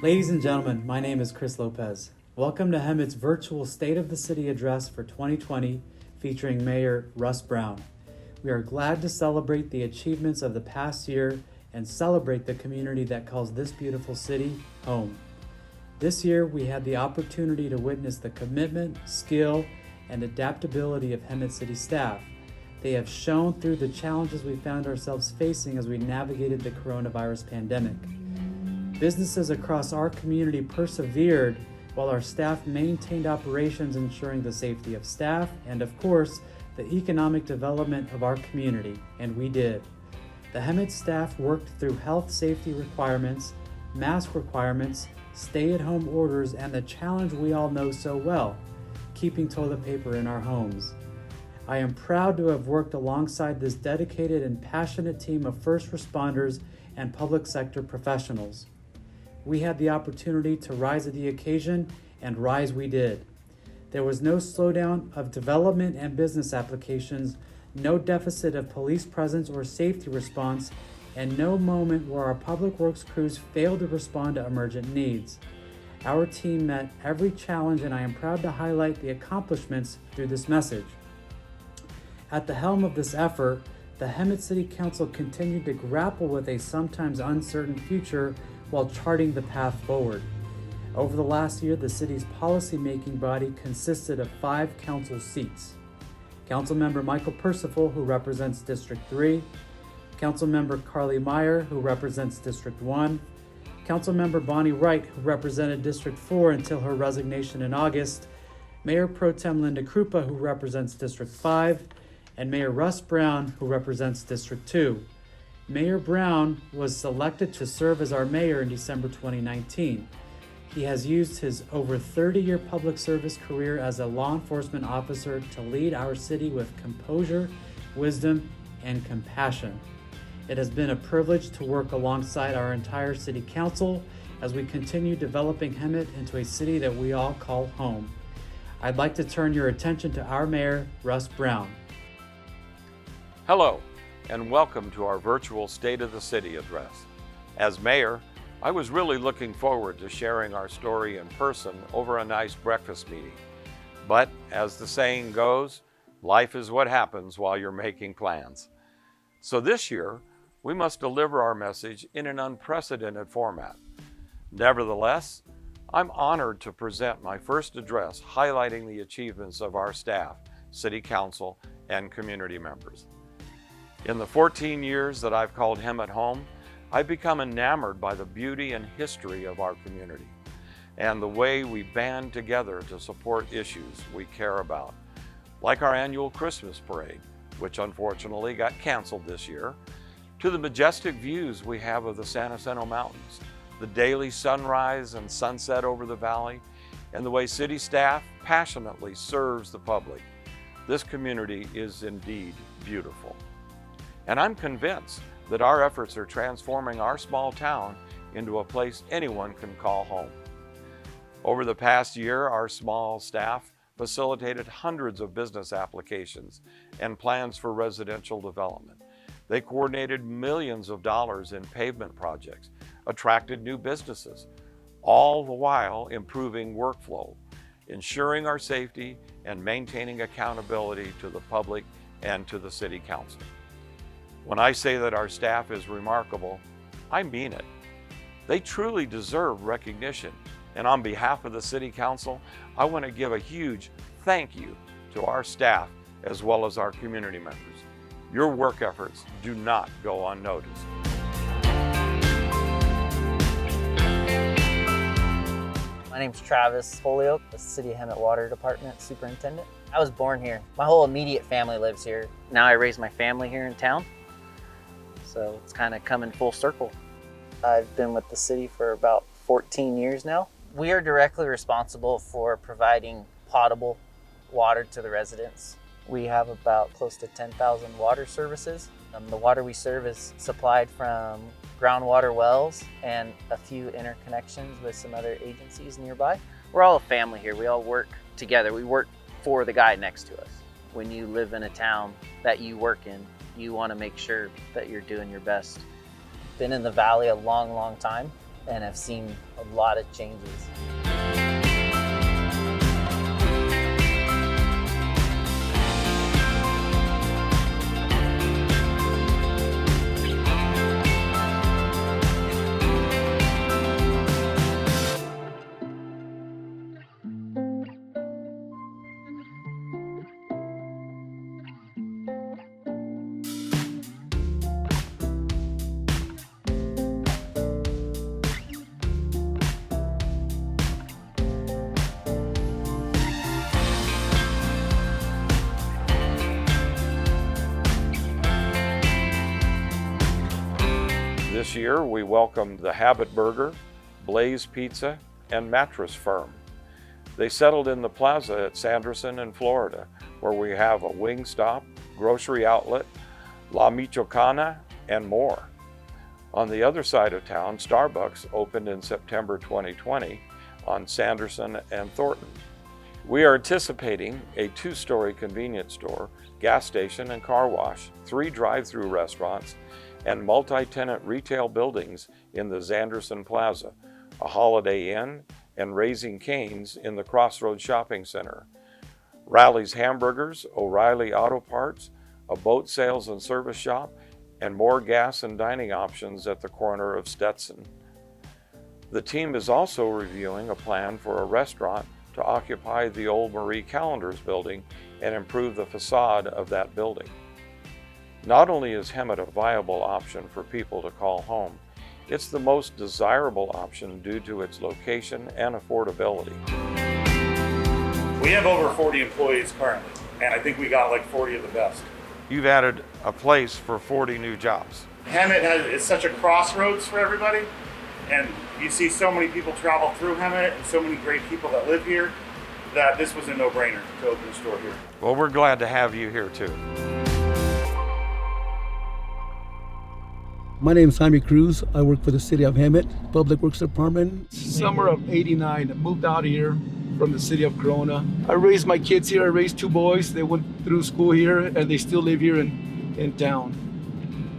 Ladies and gentlemen, my name is Chris Lopez. Welcome to Hemet's virtual State of the City address for 2020, featuring Mayor Russ Brown. We are glad to celebrate the achievements of the past year and celebrate the community that calls this beautiful city home. This year, we had the opportunity to witness the commitment, skill, and adaptability of Hemet City staff. They have shown through the challenges we found ourselves facing as we navigated the coronavirus pandemic. Businesses across our community persevered while our staff maintained operations, ensuring the safety of staff and, of course, the economic development of our community, and we did. The Hemet staff worked through health safety requirements, mask requirements, stay-at-home orders, and the challenge we all know so well, keeping toilet paper in our homes. I am proud to have worked alongside this dedicated and passionate team of first responders and public sector professionals. We had the opportunity to rise to the occasion, and rise we did. There was no slowdown of development and business applications, no deficit of police presence or safety response, and no moment where our public works crews failed to respond to emergent needs. Our team met every challenge, and I am proud to highlight the accomplishments through this message. At the helm of this effort, the Hemet City Council continued to grapple with a sometimes uncertain future while charting the path forward. Over the last year, the city's policy-making body consisted of 5 council seats. Councilmember Michael Perciful, who represents District 3, Councilmember Karlee Meyer, who represents District 1, Councilmember Bonnie Wright, who represented District 4 until her resignation in August, Mayor Pro Tem Linda Krupa, who represents District 5, and Mayor Russ Brown, who represents District 2. Mayor Brown was selected to serve as our mayor in December 2019. He has used his over 30-year public service career as a law enforcement officer to lead our city with composure, wisdom, and compassion. It has been a privilege to work alongside our entire city council as we continue developing Hemet into a city that we all call home. I'd like to turn your attention to our mayor, Russ Brown. Hello, and welcome to our virtual State of the City address. As mayor, I was really looking forward to sharing our story in person over a nice breakfast meeting. But as the saying goes, life is what happens while you're making plans. So this year, we must deliver our message in an unprecedented format. Nevertheless, I'm honored to present my first address highlighting the achievements of our staff, city council, and community members. In the 14 years that I've called Hemet home, I've become enamored by the beauty and history of our community and the way we band together to support issues we care about, like our annual Christmas parade, which unfortunately got canceled this year, to the majestic views we have of the San Jacinto Mountains, the daily sunrise and sunset over the valley, and the way city staff passionately serves the public. This community is indeed beautiful. And I'm convinced that our efforts are transforming our small town into a place anyone can call home. Over the past year, our small staff facilitated hundreds of business applications and plans for residential development. They coordinated millions of dollars in pavement projects, attracted new businesses, all the while improving workflow, ensuring our safety, and maintaining accountability to the public and to the city council. When I say that our staff is remarkable, I mean it. They truly deserve recognition, and on behalf of the City Council, I want to give a huge thank you to our staff as well as our community members. Your work efforts do not go unnoticed. My name's Travis Holyoke, the City of Hemet Water Department Superintendent. I was born here. My whole immediate family lives here. Now I raise my family here in town. So it's kind of coming full circle. I've been with the city for about 14 years now. We are directly responsible for providing potable water to the residents. We have about close to 10,000 water services. The water we serve is supplied from groundwater wells and a few interconnections with some other agencies nearby. We're all a family here. We all work together. We work for the guy next to us. When you live in a town that you work in, you want to make sure that you're doing your best. Been in the valley a long, long time. and have seen a lot of changes. This year, we welcomed the Habit Burger, Blaze Pizza, and Mattress Firm. They settled in the plaza at Sanderson in Florida, where we have a wing stop, grocery outlet, La Michoacana, and more. On the other side of town, Starbucks opened in September 2020 on Sanderson and Thornton. We are anticipating a 2-story convenience store, gas station and car wash, 3 drive-through restaurants, and multi-tenant retail buildings in the Sanderson Plaza, a Holiday Inn, and Raising Cane's in the Crossroads Shopping Center, Rally's Hamburgers, O'Reilly Auto Parts, a boat sales and service shop, and more gas and dining options at the corner of Stetson. The team is also reviewing a plan for a restaurant to occupy the old Marie Callender's building and improve the facade of that building. Not only is Hemet a viable option for people to call home, it's the most desirable option due to its location and affordability. We have over 40 employees currently, and I think we got like 40 of the best. You've added a place for 40 new jobs. Hemet is such a crossroads for everybody, and you see so many people travel through Hemet and so many great people that live here that this was a no-brainer to open a store here. Well, we're glad to have you here too. My name is Jaime Cruz. I work for the City of Hemet, Public Works Department. Summer of '89, I moved out here from the city of Corona. I raised my kids here. I raised 2 boys. They went through school here and they still live here in town.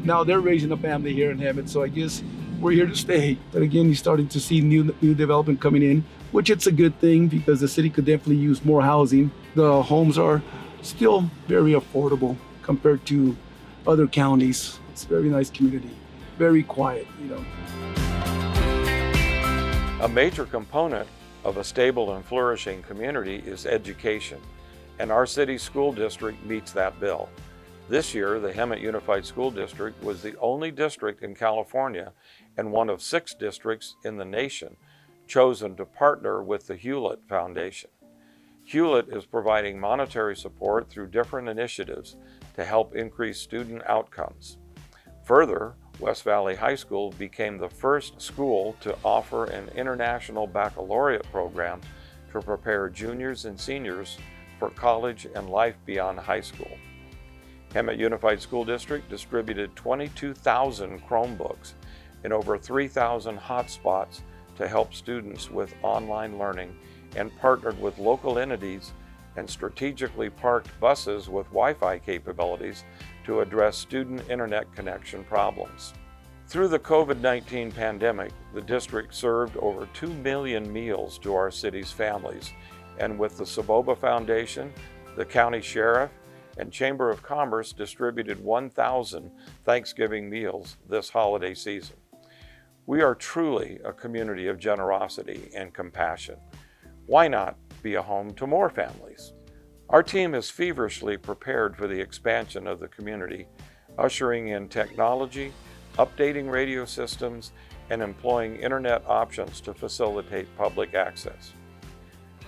Now they're raising a family here in Hemet, so I guess we're here to stay. But again, you're starting to see new development coming in, which it's a good thing because the city could definitely use more housing. The homes are still very affordable compared to other counties. It's a very nice community. Very quiet, you know. A major component of a stable and flourishing community is education, and our city's school district meets that bill. This year, the Hemet Unified School District was the only district in California and one of 6 districts in the nation chosen to partner with the Hewlett Foundation. Hewlett is providing monetary support through different initiatives to help increase student outcomes. Further, West Valley High School became the first school to offer an international baccalaureate program to prepare juniors and seniors for college and life beyond high school. Hemet Unified School District distributed 22,000 Chromebooks in over 3,000 hotspots to help students with online learning and partnered with local entities and strategically parked buses with Wi-Fi capabilities to address student internet connection problems. Through the COVID-19 pandemic, the district served over 2 million meals to our city's families, and with the Saboba Foundation, the county sheriff, and Chamber of Commerce distributed 1,000 Thanksgiving meals this holiday season. We are truly a community of generosity and compassion. Why not be a home to more families? Our team is feverishly prepared for the expansion of the community, ushering in technology, updating radio systems, and employing internet options to facilitate public access.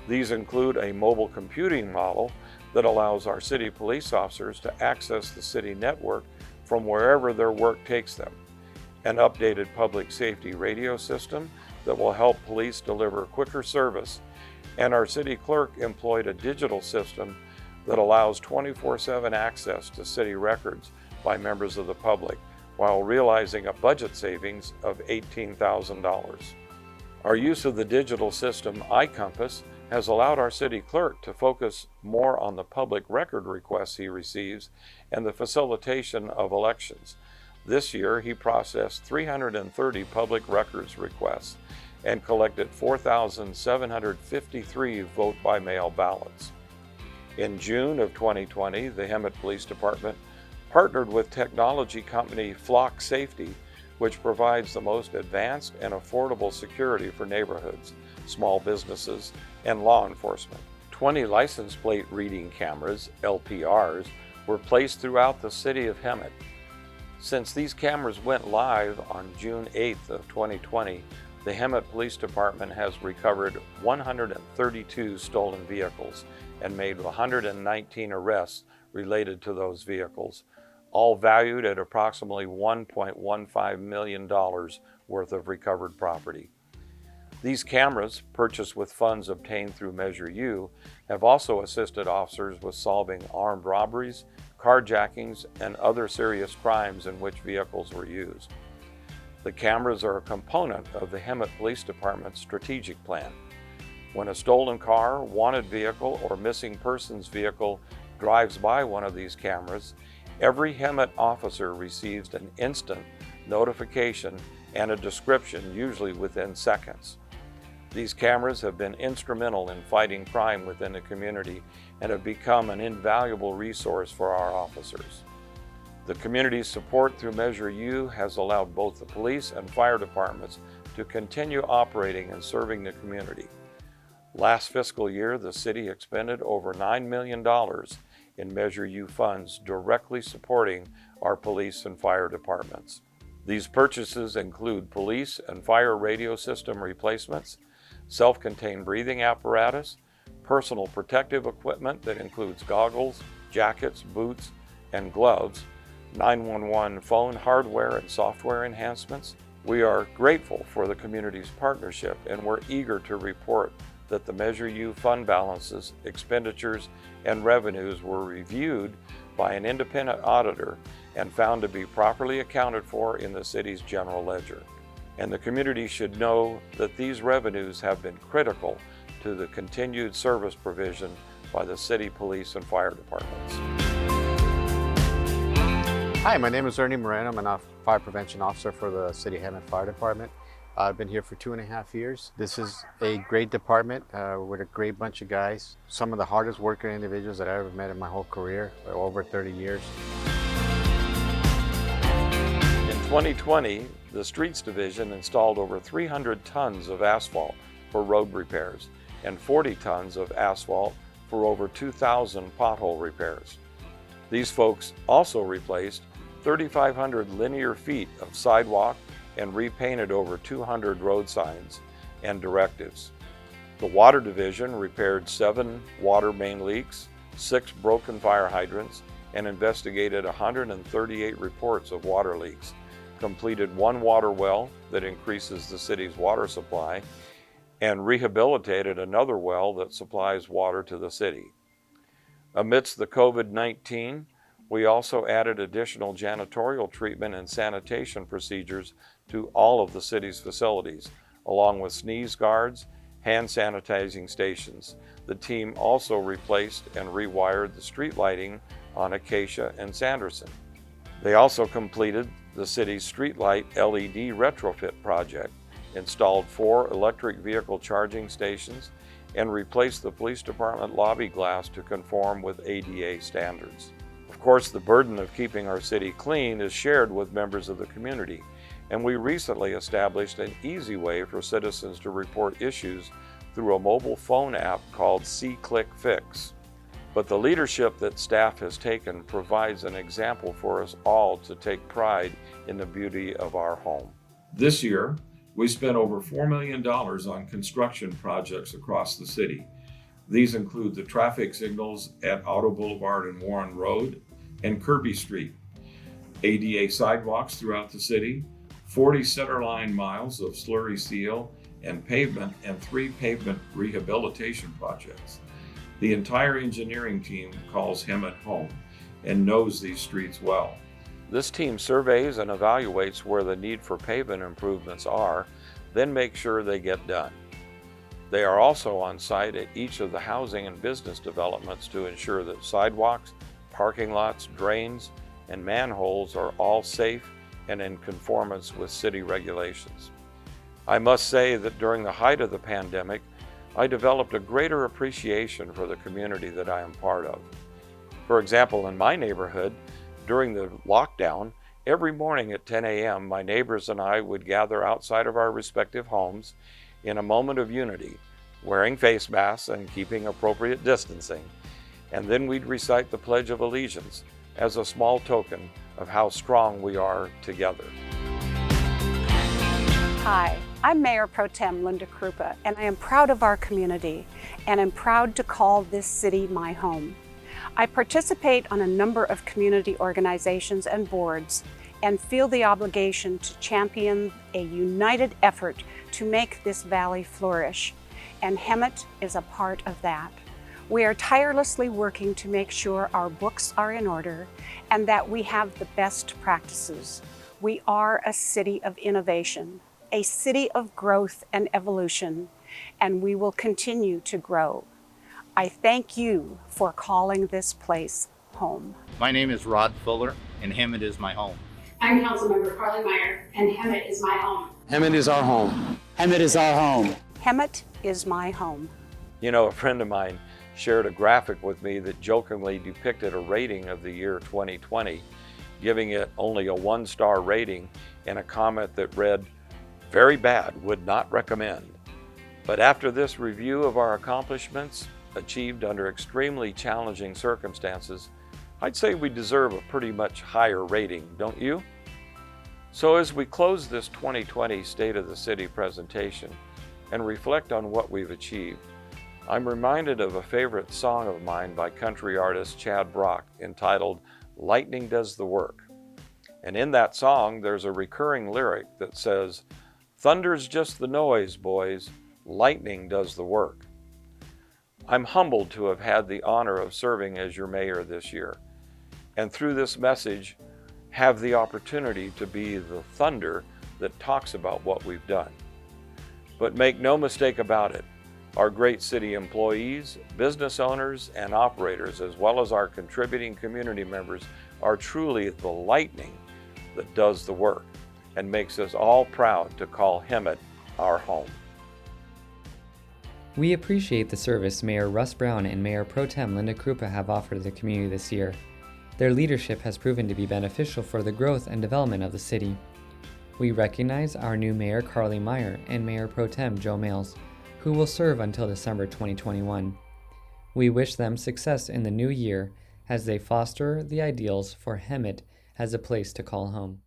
These include a mobile computing model that allows our city police officers to access the city network from wherever their work takes them, an updated public safety radio system that will help police deliver quicker service, and our city clerk employed a digital system that allows 24/7 access to city records by members of the public while realizing a budget savings of $18,000. Our use of the digital system iCompass has allowed our city clerk to focus more on the public record requests he receives and the facilitation of elections, This year, he processed 330 public records requests and collected 4,753 vote-by-mail ballots. In June of 2020, the Hemet Police Department partnered with technology company Flock Safety, which provides the most advanced and affordable security for neighborhoods, small businesses, and law enforcement. 20 license plate reading cameras, LPRs, were placed throughout the city of Hemet. Since these cameras went live on June 8th of 2020, the Hemet Police Department has recovered 132 stolen vehicles and made 119 arrests related to those vehicles, all valued at approximately $1.15 million worth of recovered property. These cameras, purchased with funds obtained through Measure U, have also assisted officers with solving armed robberies, carjackings, and other serious crimes in which vehicles were used. The cameras are a component of the Hemet Police Department's strategic plan. When a stolen car, wanted vehicle, or missing persons vehicle drives by one of these cameras, every Hemet officer receives an instant notification and a description, usually within seconds. These cameras have been instrumental in fighting crime within the community and have become an invaluable resource for our officers. The community's support through Measure U has allowed both the police and fire departments to continue operating and serving the community. Last fiscal year, the city expended over $9 million in Measure U funds directly supporting our police and fire departments. These purchases include police and fire radio system replacements, self-contained breathing apparatus, personal protective equipment that includes goggles, jackets, boots, and gloves, 911 phone hardware and software enhancements. We are grateful for the community's partnership, and we're eager to report that the Measure U fund balances, expenditures, and revenues were reviewed by an independent auditor and found to be properly accounted for in the city's general ledger. And the community should know that these revenues have been critical to the continued service provision by the city police and fire departments. Hi, my name is Ernie Moreno. I'm a fire prevention officer for the City Hemet Fire Department. I've been here for 2.5 years. This is a great department with a great bunch of guys. Some of the hardest working individuals that I ever met in my whole career, over 30 years. In 2020, the Streets Division installed over 300 tons of asphalt for road repairs and 40 tons of asphalt for over 2,000 pothole repairs. These folks also replaced 3,500 linear feet of sidewalk and repainted over 200 road signs and directives. The Water Division repaired 7 water main leaks, 6 broken fire hydrants, and investigated 138 reports of water leaks, completed 1 water well that increases the city's water supply, and rehabilitated another well that supplies water to the city. Amidst the COVID-19, we also added additional janitorial treatment and sanitation procedures to all of the city's facilities, along with sneeze guards, hand sanitizing stations. The team also replaced and rewired the street lighting on Acacia and Sanderson. They also completed the city's streetlight LED retrofit project, installed 4 electric vehicle charging stations, and replaced the police department lobby glass to conform with ADA standards. Of course, the burden of keeping our city clean is shared with members of the community, and we recently established an easy way for citizens to report issues through a mobile phone app called C-Click Fix. But the leadership that staff has taken provides an example for us all to take pride in the beauty of our home. This year, we spent over $4 million on construction projects across the city. These include the traffic signals at Auto Boulevard and Warren Road and Kirby Street, ADA sidewalks throughout the city, 40 centerline miles of slurry seal and pavement, and 3 pavement rehabilitation projects. The entire engineering team calls Hemet home and knows these streets well. This team surveys and evaluates where the need for pavement improvements are, then makes sure they get done. They are also on site at each of the housing and business developments to ensure that sidewalks, parking lots, drains, and manholes are all safe and in conformance with city regulations. I must say that during the height of the pandemic, I developed a greater appreciation for the community that I am part of. For example, in my neighborhood, during the lockdown, every morning at 10 a.m., my neighbors and I would gather outside of our respective homes in a moment of unity, wearing face masks and keeping appropriate distancing, and then we'd recite the Pledge of Allegiance as a small token of how strong we are together. Hi, I'm Mayor Pro Tem Linda Krupa, and I am proud of our community, and I'm proud to call this city my home. I participate on a number of community organizations and boards and feel the obligation to champion a united effort to make this valley flourish, and Hemet is a part of that. We are tirelessly working to make sure our books are in order and that we have the best practices. We are a city of innovation, a city of growth and evolution, and we will continue to grow. I thank you for calling this place home. My name is Rod Fuller, and Hemet is my home. I'm Councilmember Karlee Meyer, and Hemet is my home. Hemet is our home. Hemet is our home. Hemet is my home. You know, a friend of mine shared a graphic with me that jokingly depicted a rating of the year 2020, giving it only a 1-star rating and a comment that read, "Very bad, would not recommend." But after this review of our accomplishments, achieved under extremely challenging circumstances, I'd say we deserve a pretty much higher rating, don't you? So as we close this 2020 State of the City presentation and reflect on what we've achieved, I'm reminded of a favorite song of mine by country artist Chad Brock entitled "Lightning Does the Work." And in that song, there's a recurring lyric that says, "Thunder's just the noise, boys, lightning does the work." I'm humbled to have had the honor of serving as your mayor this year, and through this message, have the opportunity to be the thunder that talks about what we've done. But make no mistake about it, our great city employees, business owners, and operators, as well as our contributing community members, are truly the lightning that does the work and makes us all proud to call Hemet our home. We appreciate the service Mayor Russ Brown and Mayor Pro Tem Linda Krupa have offered the community this year. Their leadership has proven to be beneficial for the growth and development of the city. We recognize our new Mayor Karlee Meyer and Mayor Pro Tem Joe Males, who will serve until December 2021. We wish them success in the new year as they foster the ideals for Hemet as a place to call home.